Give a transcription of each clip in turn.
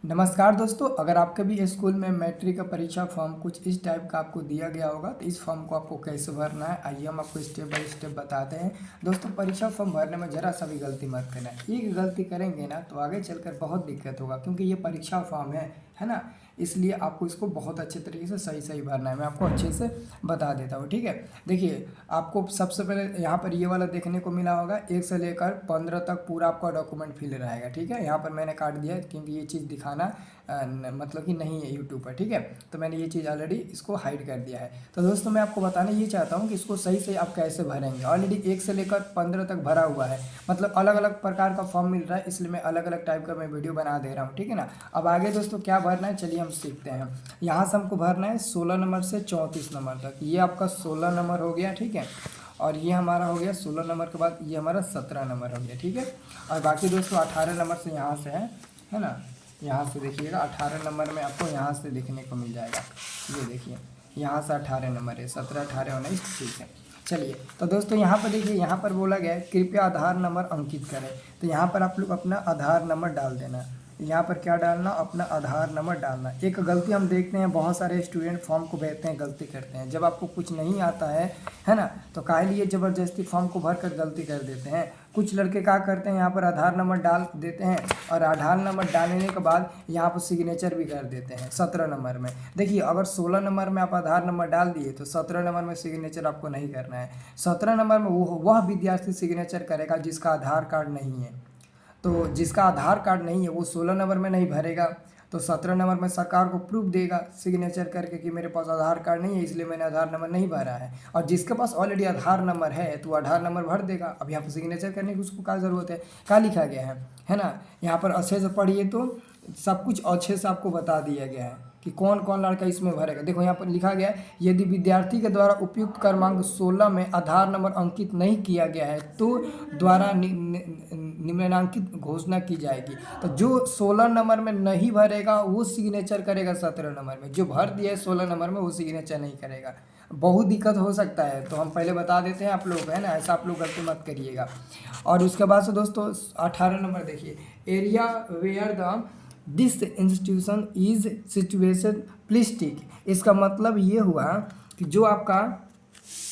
नमस्कार दोस्तों, अगर आपके भी स्कूल में मैट्रिक का परीक्षा फॉर्म कुछ इस टाइप का आपको दिया गया होगा तो इस फॉर्म को आपको कैसे भरना है, आइए हम आपको स्टेप बाय स्टेप बताते हैं। दोस्तों, परीक्षा फॉर्म भरने में ज़रा सा भी गलती मत करना। एक गलती करेंगे ना तो आगे चलकर बहुत दिक्कत होगा, क्योंकि ये परीक्षा फॉर्म है ना। इसलिए आपको इसको बहुत अच्छे तरीके से सही भरना है। मैं आपको अच्छे से बता देता हूँ, ठीक है। देखिए, आपको सबसे पहले यहाँ पर ये वाला देखने को मिला होगा, 1 से लेकर 15 तक पूरा आपका डॉक्यूमेंट फिल रहेगा, ठीक है। यहाँ पर मैंने काट दिया है क्योंकि ये चीज़ दिखाना मतलब कि नहीं है यूट्यूब पर, ठीक है। तो मैंने ये चीज़ ऑलरेडी इसको हाइड कर दिया है। तो दोस्तों, मैं आपको बताना ये चाहता हूँ कि इसको सही आप कैसे भरेंगे। ऑलरेडी 1 से लेकर 15 तक भरा हुआ है, मतलब अलग अलग प्रकार का फॉर्म मिल रहा है, इसलिए मैं अलग अलग टाइप का मैं वीडियो बना दे रहा हूँ, ठीक है ना। अब आगे दोस्तों क्या भरना है, चलिए हम सीखते हैं। यहाँ से हमको भरना है 16 नंबर से 34 नंबर तक। ये आपका 16 नंबर हो गया, ठीक है। और ये हमारा हो गया 16 नंबर के बाद ये हमारा 17 नंबर हो गया, ठीक है। और बाकी दोस्तों 18 नंबर से यहाँ से है ना। यहाँ से देखिएगा 18 नंबर में आपको यहाँ से देखने को मिल जाएगा। ये देखिए, यहाँ से 18 नंबर है, 17, 18, 19, ठीक है। चलिए, तो दोस्तों यहाँ पर देखिए, यहाँ पर बोला गया है कृपया आधार नंबर अंकित करें। तो यहाँ पर आप लोग अपना आधार नंबर डाल देना। यहाँ पर क्या डालना, अपना आधार नंबर डालना। एक गलती हम देखते हैं, बहुत सारे स्टूडेंट फॉर्म को भेजते हैं, गलती करते हैं। जब आपको कुछ नहीं आता है ना, तो काहे लिए ज़बरदस्ती फॉर्म को भर कर गलती कर देते हैं। कुछ लड़के क्या करते हैं, यहाँ पर आधार नंबर डाल देते हैं और आधार नंबर डालने के बाद यहाँ पर सिग्नेचर भी कर देते हैं 17 नंबर में। देखिए, अगर 16 नंबर में आप आधार नंबर डाल दिए तो 17 नंबर में सिग्नेचर आपको नहीं करना है। 17 नंबर में वह विद्यार्थी सिग्नेचर करेगा जिसका आधार कार्ड नहीं है। तो जिसका आधार कार्ड नहीं है वो 16 नंबर में नहीं भरेगा, तो 17 नंबर में सरकार को प्रूफ देगा सिग्नेचर करके कि मेरे पास आधार कार्ड नहीं है, इसलिए मैंने आधार नंबर नहीं भरा है। और जिसके पास ऑलरेडी आधार नंबर है तो आधार नंबर भर देगा। अब यहाँ पर सिग्नेचर करने की उसको क्या ज़रूरत है, क्या लिखा गया है ना। यहाँ पर अच्छे से पढ़िए तो सब कुछ अच्छे से आपको बता दिया गया है कि कौन कौन लड़का इसमें भरेगा। देखो, यहाँ पर लिखा गया है, यदि विद्यार्थी के द्वारा उपयुक्त क्रमांक 16 में आधार नंबर अंकित नहीं किया गया है तो द्वारा निम्नांकित घोषणा की जाएगी। तो जो 16 नंबर में नहीं भरेगा वो सिग्नेचर करेगा 17 नंबर में, जो भर दिया है 16 नंबर में वो सिग्नेचर नहीं करेगा। बहुत दिक्कत हो सकता है, तो हम पहले बता देते हैं आप लोग, है ना। ऐसा आप लोग गलती मत करिएगा। और उसके बाद से दोस्तों 18 नंबर देखिए, area where the this institution is situation please tick. इसका मतलब ये हुआ कि जो आपका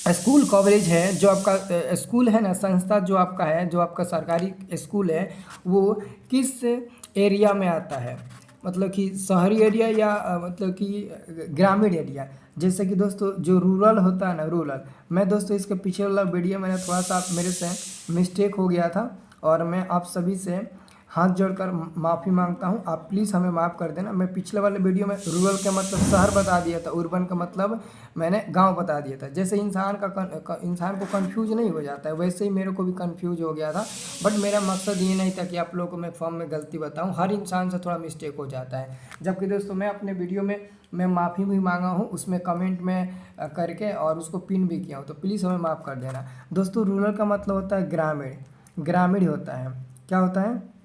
स्कूल कॉलेज है, जो आपका स्कूल है ना, संस्था जो आपका है, जो आपका सरकारी स्कूल है, वो किस एरिया में आता है। मतलब कि शहरी एरिया या मतलब कि ग्रामीण एरिया। जैसे कि दोस्तों जो रूरल होता है ना, रूरल। मैं दोस्तों इसके पीछे वाला वीडियो मैंने थोड़ा सा मेरे से मिस्टेक हो गया था और मैं आप सभी से हाथ जोड़कर माफ़ी मांगता हूं। आप प्लीज़ हमें माफ़ कर देना। मैं पिछले वाले वीडियो में रूरल का मतलब शहर बता दिया था, urban का मतलब मैंने गांव बता दिया था। जैसे इंसान को कंफ्यूज नहीं हो जाता है, वैसे ही मेरे को भी कंफ्यूज हो गया था। बट मेरा मकसद ये नहीं था कि आप लोगों को मैं फॉर्म में गलती बताऊँ। हर इंसान से थोड़ा मिस्टेक हो जाता है। जबकि दोस्तों मैं अपने वीडियो में मैं माफ़ी भी मांगा हूँ, उसमें कमेंट में करके, और उसको पिन भी किया हूँ। तो प्लीज़ हमें माफ़ कर देना। दोस्तों रूरल का मतलब होता है ग्रामीण, ग्रामीण होता है। क्या होता है,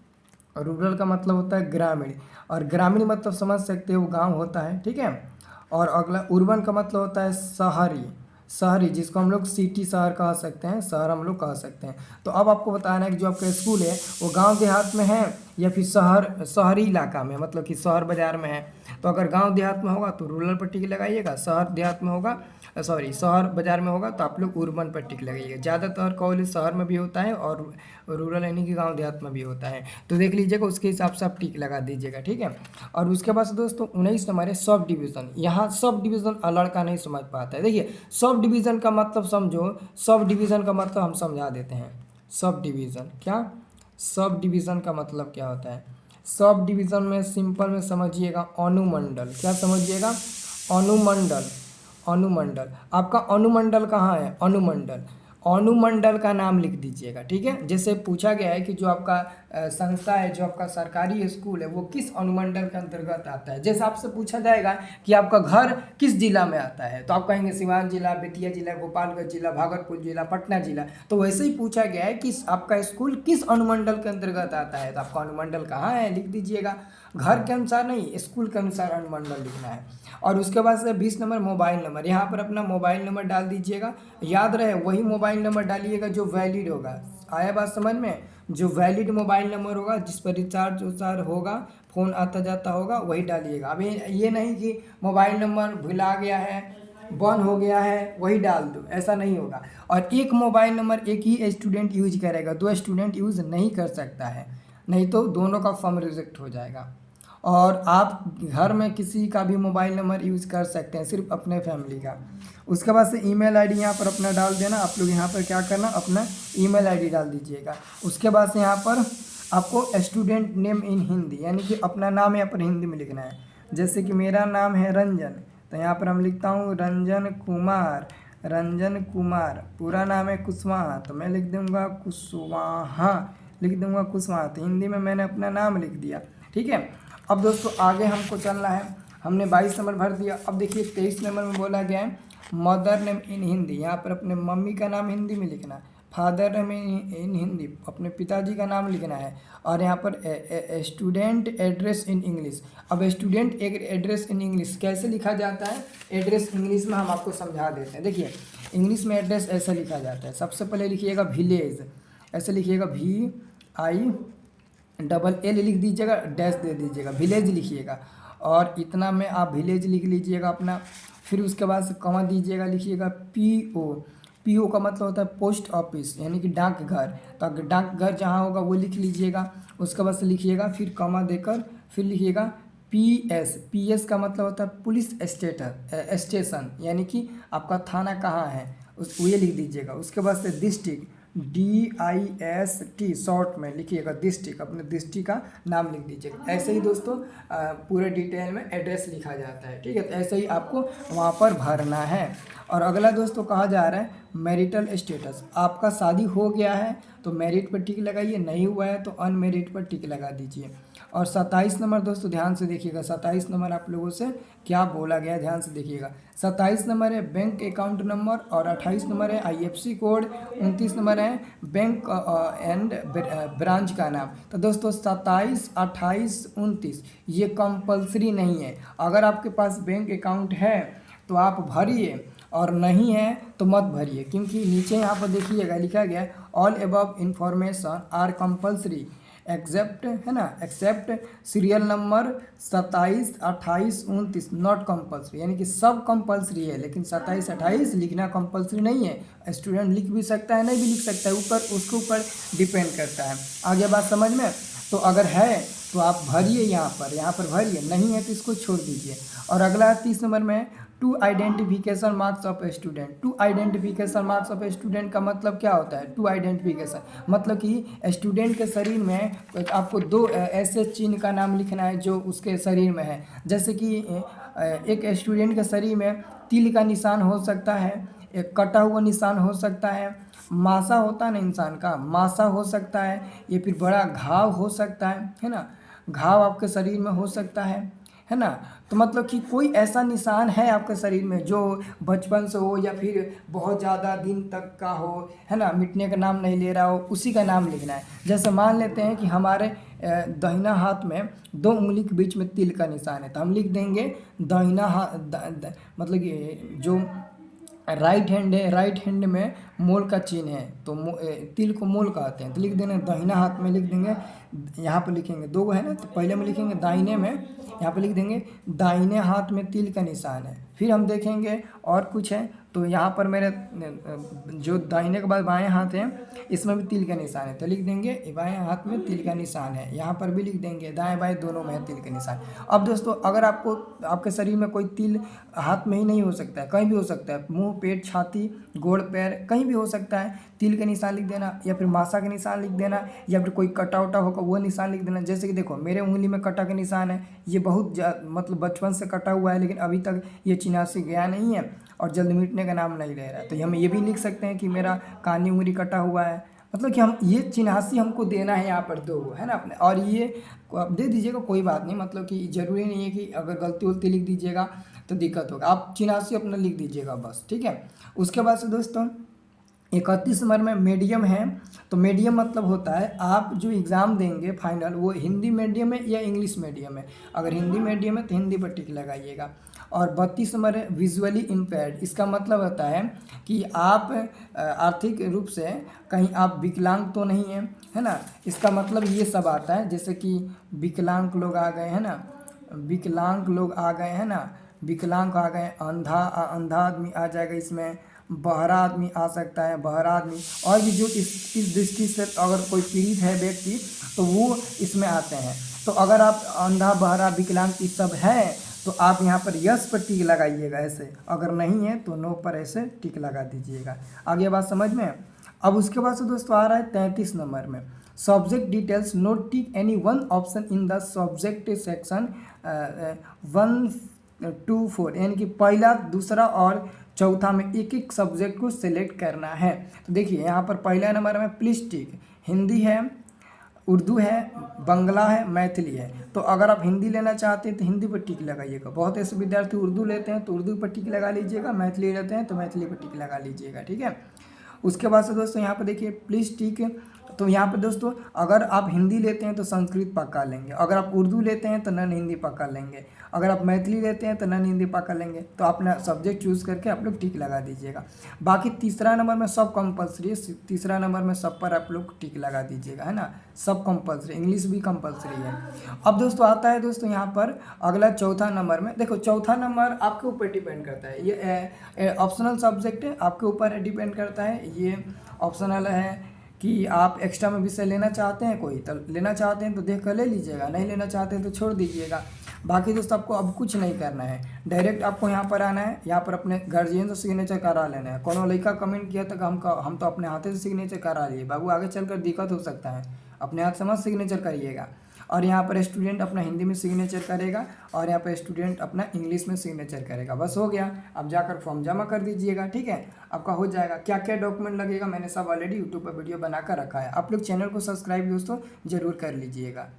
रूरल का मतलब होता है ग्रामीण। और ग्रामीण मतलब समझ सकते हो गांव होता है, ठीक है। और अगला उर्बन का मतलब होता है शहरी, शहरी जिसको हम लोग सिटी शहर कह सकते हैं, शहर हम लोग कह सकते हैं। तो अब आपको बताना है कि जो आपका स्कूल है वो गांव देहात में है या फिर शहरी इलाका में, मतलब कि शहर बाज़ार में है। तो अगर गांव देहात में होगा तो रूरल पर टिक लगाइएगा, शहर देहात में होगा शहर बाज़ार में होगा तो आप लोग उर्बन पर टिक लगाइएगा। ज़्यादातर कॉलेज शहर में भी होता है और रूरल यानी कि गांव देहात में भी होता है। तो देख लीजिएगा, उसके हिसाब से आप टिक लगा दीजिएगा, ठीक है। और उसके बाद दोस्तों 19 नंबर है सब डिवीज़न। यहाँ सब डिवीज़न लड़का नहीं समझ पाता है। देखिए, सब डिवीज़न का मतलब समझो, सब डिवीज़न का मतलब हम समझा देते हैं। सब डिवीज़न क्या, सब डिवीज़न का मतलब क्या होता है। सब डिवीज़न में सिंपल में समझिएगा अनुमंडल। क्या समझिएगा, अनुमंडल। अनुमंडल, आपका अनुमंडल कहाँ है, अनुमंडल। अनुमंडल का नाम लिख दीजिएगा, ठीक है। जैसे पूछा गया है कि जो आपका संस्था है, जो आपका सरकारी स्कूल है, वो किस अनुमंडल के अंतर्गत आता है। जैसे आपसे पूछा जाएगा कि आपका घर किस जिला में आता है, तो आप कहेंगे सिवान जिला, बेतिया जिला, गोपालगंज जिला, भागलपुर जिला, पटना जिला। तो वैसे ही पूछा गया है कि आपका स्कूल किस अनुमंडल के अंतर्गत आता है, तो आपका अनुमंडल कहाँ है लिख दीजिएगा। घर के अनुसार नहीं, स्कूल के अनुसार अनुमंडल लिखना है। और उसके बाद से 20 नंबर मोबाइल नंबर। यहाँ पर अपना मोबाइल नंबर डाल दीजिएगा। याद रहे वही मोबाइल नंबर डालिएगा जो वैलिड होगा। आया बात समझ में। जो वैलिड मोबाइल नंबर होगा, जिस पर रिचार्ज उचार्ज होगा, फ़ोन आता जाता होगा, वही डालिएगा। अब ये नहीं कि मोबाइल नंबर भुला गया है, बंद हो गया है, वही डाल दो, ऐसा नहीं होगा। और एक मोबाइल नंबर एक ही स्टूडेंट यूज करेगा, दो स्टूडेंट यूज़ नहीं कर सकता है, नहीं तो दोनों का फॉर्म रिजेक्ट हो जाएगा। और आप घर में किसी का भी मोबाइल नंबर यूज़ कर सकते हैं, सिर्फ अपने फैमिली का। उसके बाद से ईमेल आईडी यहाँ पर अपना डाल देना। आप लोग यहाँ पर क्या करना, अपना ईमेल आईडी डाल दीजिएगा। उसके बाद से यहाँ पर आपको स्टूडेंट नेम इन हिंदी, यानी कि अपना नाम यहाँ पर हिंदी में लिखना है। जैसे कि मेरा नाम है रंजन, तो यहाँ पर हम लिखता हूँ रंजन कुमार। रंजन कुमार, पूरा नाम है कुशवाहा, तो मैं लिख दूँगा कुशवाहा, लिख दूँगा कुशवाहा। तो हिंदी में मैंने अपना नाम लिख दिया, ठीक है। अब दोस्तों आगे हमको चलना है। हमने 22 नंबर भर दिया। अब देखिए 23 नंबर में बोला गया है मदर नेम इन हिंदी। यहाँ पर अपने मम्मी का नाम हिंदी में लिखना है, फादर नेम इन हिंदी, अपने पिताजी का नाम लिखना है। और यहाँ पर स्टूडेंट एड्रेस इन इंग्लिश। अब स्टूडेंट एड्रेस इन इंग्लिश कैसे लिखा जाता है, एड्रेस इंग्लिश में हम आपको समझा देते हैं। देखिए इंग्लिश में एड्रेस ऐसा लिखा जाता है। सबसे पहले लिखिएगा विलेज, ऐसे लिखिएगा VILL लिख दीजिएगा, डैश दे दीजिएगा, विलेज लिखिएगा। और इतना में आप विलेज लिख लीजिएगा अपना। फिर उसके बाद से कमा दीजिएगा, लिखिएगा PO का मतलब होता है पोस्ट ऑफिस, यानी कि डाकघर। तो डाकघर जहाँ होगा वो लिख लीजिएगा। उसके बाद से लिखिएगा, फिर कमा देकर फिर लिखिएगा PS का मतलब होता है पुलिस स्टेशन, यानी कि आपका थाना कहाँ है वो ये लिख दीजिएगा। उसके बाद से डिस्ट्रिक्ट DIST शॉर्ट में लिखिएगा, डिस्ट्रिक्ट, अपने डिस्ट्रिक्ट का नाम लिख दीजिएगा। ऐसे ही दोस्तों पूरे डिटेल में एड्रेस लिखा जाता है, ठीक है। तो ऐसे ही आपको वहाँ पर भरना है। और अगला दोस्तों कहा जा रहा है मैरिटल स्टेटस। आपका शादी हो गया है तो मैरिट पर टिक लगाइए, नहीं हुआ है तो अनमेरिट पर टिक लगा दीजिए। और 27 नंबर दोस्तों ध्यान से देखिएगा, 27 नंबर आप लोगों से क्या बोला गया, ध्यान से देखिएगा। 27 नंबर है बैंक अकाउंट नंबर, और 28 नंबर है IFSC कोड, 29 नंबर है बैंक एंड ब्रांच का नाम। तो दोस्तों 27, 28, 29 ये कंपलसरी नहीं है। अगर आपके पास बैंक अकाउंट है तो आप भरिए, और नहीं है तो मत भरिए, क्योंकि नीचे यहाँ पर देखिएगा लिखा गया all above information are compulsory except, है ना, except serial number 27, 28, 29 not compulsory, यानी कि सब कंपलसरी है, लेकिन 27, 28 लिखना कंपलसरी नहीं है। स्टूडेंट लिख भी सकता है, नहीं भी लिख सकता है, ऊपर उसके ऊपर डिपेंड करता है। आगे बात समझ में। तो अगर है तो आप भरिए, यहाँ पर भरिए, नहीं है तो इसको छोड़ दीजिए। और अगला 30 नंबर में two identification marks of student. Two identification marks of student का मतलब क्या होता है, टू आइडेंटिफिकेशन मतलब कि स्टूडेंट के शरीर में आपको दो ऐसे चिन्ह का नाम लिखना है जो उसके शरीर में है। जैसे कि एक स्टूडेंट के शरीर में तिल का निशान हो सकता है, एक कटा हुआ निशान हो सकता है, मासा होता है ना इंसान का, मासा हो सकता है, या फिर बड़ा घाव हो सकता है ना, घाव आपके शरीर में हो सकता है ना। तो मतलब कि कोई ऐसा निशान है आपके शरीर में जो बचपन से हो या फिर बहुत ज़्यादा दिन तक का हो, है ना, मिटने का नाम नहीं ले रहा हो, उसी का नाम लिखना है। जैसे मान लेते हैं कि हमारे दाहिना हाथ में 2 उंगली के बीच में तिल का निशान है, तो हम लिख देंगे दाहिना हाथ, मतलब कि जो राइट हैंड है, राइट हैंड में मोल का चिन्ह है, तो तिल को मोल कहते हैं, तो लिख देना दाहिना हाथ में, लिख देंगे यहाँ पर लिखेंगे 2 है ना, तो पहले में लिखेंगे दाहिने में, यहाँ पर लिख देंगे दाहिने हाथ में तिल का निशान है। फिर हम देखेंगे और कुछ है, तो यहाँ पर मेरे जो दाहिने के बाद बाएं हाथ है इसमें भी तिल का निशान है, तो लिख देंगे बाएं हाथ में तिल का निशान है। यहाँ पर भी लिख देंगे दाएं बाएं दोनों में है तिल का निशान। अब दोस्तों अगर आपको आपके शरीर में कोई तिल हाथ में ही नहीं हो सकता है, कहीं भी हो सकता है, मुंह, पेट, छाती, गोड़, पैर, कहीं भी हो सकता है, तिल का निशान लिख देना, या फिर मासा का निशान लिख देना, या फिर कोई कटा उटा होगा वो निशान लिख देना। जैसे कि देखो मेरे उंगली में कटा का निशान है, ये बहुत मतलब बचपन से कटा हुआ है, लेकिन अभी तक ये चिन्ह से गया नहीं है और जल्द मिटने का नाम नहीं ले रहा है। तो हम ये भी लिख सकते हैं कि मेरा कानी उंगली कटा हुआ है, मतलब कि हम ये चिन्हासी हमको देना है यहाँ पर 2 है ना अपने, और ये दे दीजिएगा कोई बात नहीं, मतलब कि ज़रूरी नहीं है कि अगर गलती उलती लिख दीजिएगा तो दिक्कत होगा, आप चिन्हासी अपना लिख दीजिएगा बस, ठीक है। उसके बाद से दोस्तों 31 नंबर में मीडियम है। तो मीडियम मतलब होता है आप जो एग्ज़ाम देंगे फाइनल वो हिंदी मीडियम है या इंग्लिश मीडियम है। अगर हिंदी मीडियम है तो हिंदी पर टिक लगाइएगा। और 32 नंबर है विजुअली इम्पेयर्ड। इसका मतलब होता है कि आप आर्थिक रूप से कहीं आप विकलांग तो नहीं हैं, है ना। इसका मतलब ये सब आता है, जैसे कि विकलांग लोग आ गए हैं ना, विकलांग लोग आ गए हैं ना, विकलांग आ गए, अंधा आदमी आ जाएगा इसमें, बहरा आदमी आ सकता है, बहरा आदमी, और भी जो इस दृष्टि से अगर कोई पीड़ित है व्यक्ति तो वो इसमें आते हैं। तो अगर आप अंधा बहरा विकलांग ये सब है तो आप यहाँ पर यस पर टिक लगाइएगा ऐसे, अगर नहीं है तो नो पर ऐसे टिक लगा दीजिएगा। आगे बात समझ में। अब उसके बाद से दोस्तों आ रहा है 33 नंबर में subject details, note tick any one option in the subject section 1 to 4, यानी कि पहला, दूसरा और चौथा में एक एक सब्जेक्ट को सिलेक्ट करना है। तो देखिए यहाँ पर पहला नंबर में प्लीज टिक, हिंदी है, उर्दू है, बंगला है, मैथिली है। तो अगर आप हिंदी लेना चाहते हैं तो हिंदी पर टिक लगाइएगा। बहुत ऐसे विद्यार्थी उर्दू लेते हैं तो उर्दू पर टिक लगा लीजिएगा, मैथिली लेते हैं तो मैथिली पर टिक लगा लीजिएगा, ठीक है। उसके बाद से दोस्तों यहाँ पर देखिए प्लीज टिक, तो यहाँ पर दोस्तों अगर आप हिंदी लेते हैं तो संस्कृत पक्का लेंगे, अगर आप उर्दू लेते हैं तो नन हिंदी पक्का लेंगे, अगर आप मैथिली लेते हैं तो नन हिंदी पक्का लेंगे। तो अपना सब्जेक्ट चूज़ करके आप लोग टिक लगा दीजिएगा। बाकी तीसरा नंबर में सब कंपलसरी है, तीसरा नंबर में सब पर आप लोग टिक लगा दीजिएगा, है ना, सब कंपलसरी, इंग्लिश भी कंपलसरी है। अब दोस्तों आता है दोस्तों यहाँ पर अगला चौथा नंबर में, देखो चौथा नंबर आपके ऊपर डिपेंड करता है, ये ऑप्शनल सब्जेक्ट है, आपके ऊपर डिपेंड करता है, ये ऑप्शनल है कि आप एक्स्ट्रा में विषय लेना चाहते हैं कोई, तो लेना चाहते हैं तो देख कर ले लीजिएगा, नहीं लेना चाहते हैं तो छोड़ दीजिएगा। बाकी दोस्तों आपको अब कुछ नहीं करना है, डायरेक्ट आपको यहाँ पर आना है, यहाँ पर अपने गार्जियन से सिग्नेचर करा लेना है। कोनो लड़का कमेंट किया था कि हम तो अपने हाथ से सिग्नेचर करा लिए, बाबू आगे चलकर दिक्कत हो सकता है, अपने हाथ से मत सिग्नेचर करिएगा। और यहाँ पर स्टूडेंट अपना हिंदी में सिग्नेचर करेगा और यहाँ पर स्टूडेंट अपना इंग्लिश में सिग्नेचर करेगा, बस हो गया। अब जाकर फॉर्म जमा कर दीजिएगा, ठीक है, आपका हो जाएगा। क्या क्या डॉक्यूमेंट लगेगा मैंने सब ऑलरेडी यूट्यूब पर वीडियो बनाकर रखा है, आप लोग चैनल को सब्सक्राइब दोस्तों जरूर कर लीजिएगा।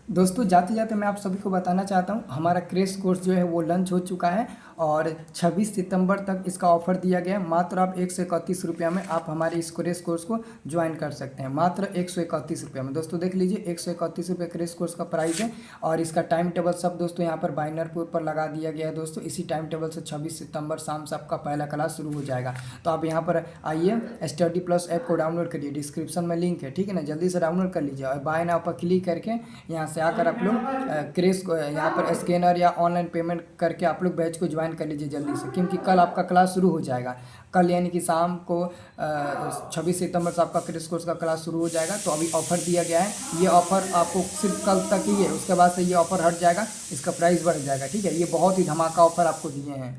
दोस्तों जाते जाते मैं आप सभी को बताना चाहता हूं हमारा क्रैश कोर्स जो है वो लॉन्च हो चुका है और 26 सितंबर तक इसका ऑफर दिया गया है। मात्र आप 131 रुपये में आप हमारे इस क्रैश कोर्स को ज्वाइन कर सकते हैं, मात्र 131 रुपये में। दोस्तों देख लीजिए 131 रुपये क्रैश कोर्स का प्राइस है और इसका टाइम टेबल सब दोस्तों यहाँ पर बाइनर के ऊपर लगा दिया गया है। दोस्तों इसी टाइम टेबल से 26 सितंबर शाम से आपका पहला क्लास शुरू हो जाएगा। तो आप यहाँ पर आइए, स्टडी प्लस ऐप को डाउनलोड करिए, डिस्क्रिप्शन में लिंक है, ठीक है ना, जल्दी से डाउनलोड कर लीजिए और बाय नाउ पर क्लिक करके यहाँ से आकर आप लोग क्रैश को यहाँ पर स्कैनर या ऑनलाइन पेमेंट करके आप लोग बैच को ज्वाइन कर लीजिए जल्दी से, क्योंकि कल आपका क्लास शुरू हो जाएगा। कल यानी कि शाम को 26 सितंबर से आपका क्रैश कोर्स का क्लास शुरू हो जाएगा। तो अभी ऑफर दिया गया है, ये ऑफर आपको सिर्फ कल तक ही है, उसके बाद से ये ऑफर हट जाएगा, इसका प्राइस बढ़ जाएगा, ठीक है। ये बहुत ही धमाका ऑफर आपको दिए हैं।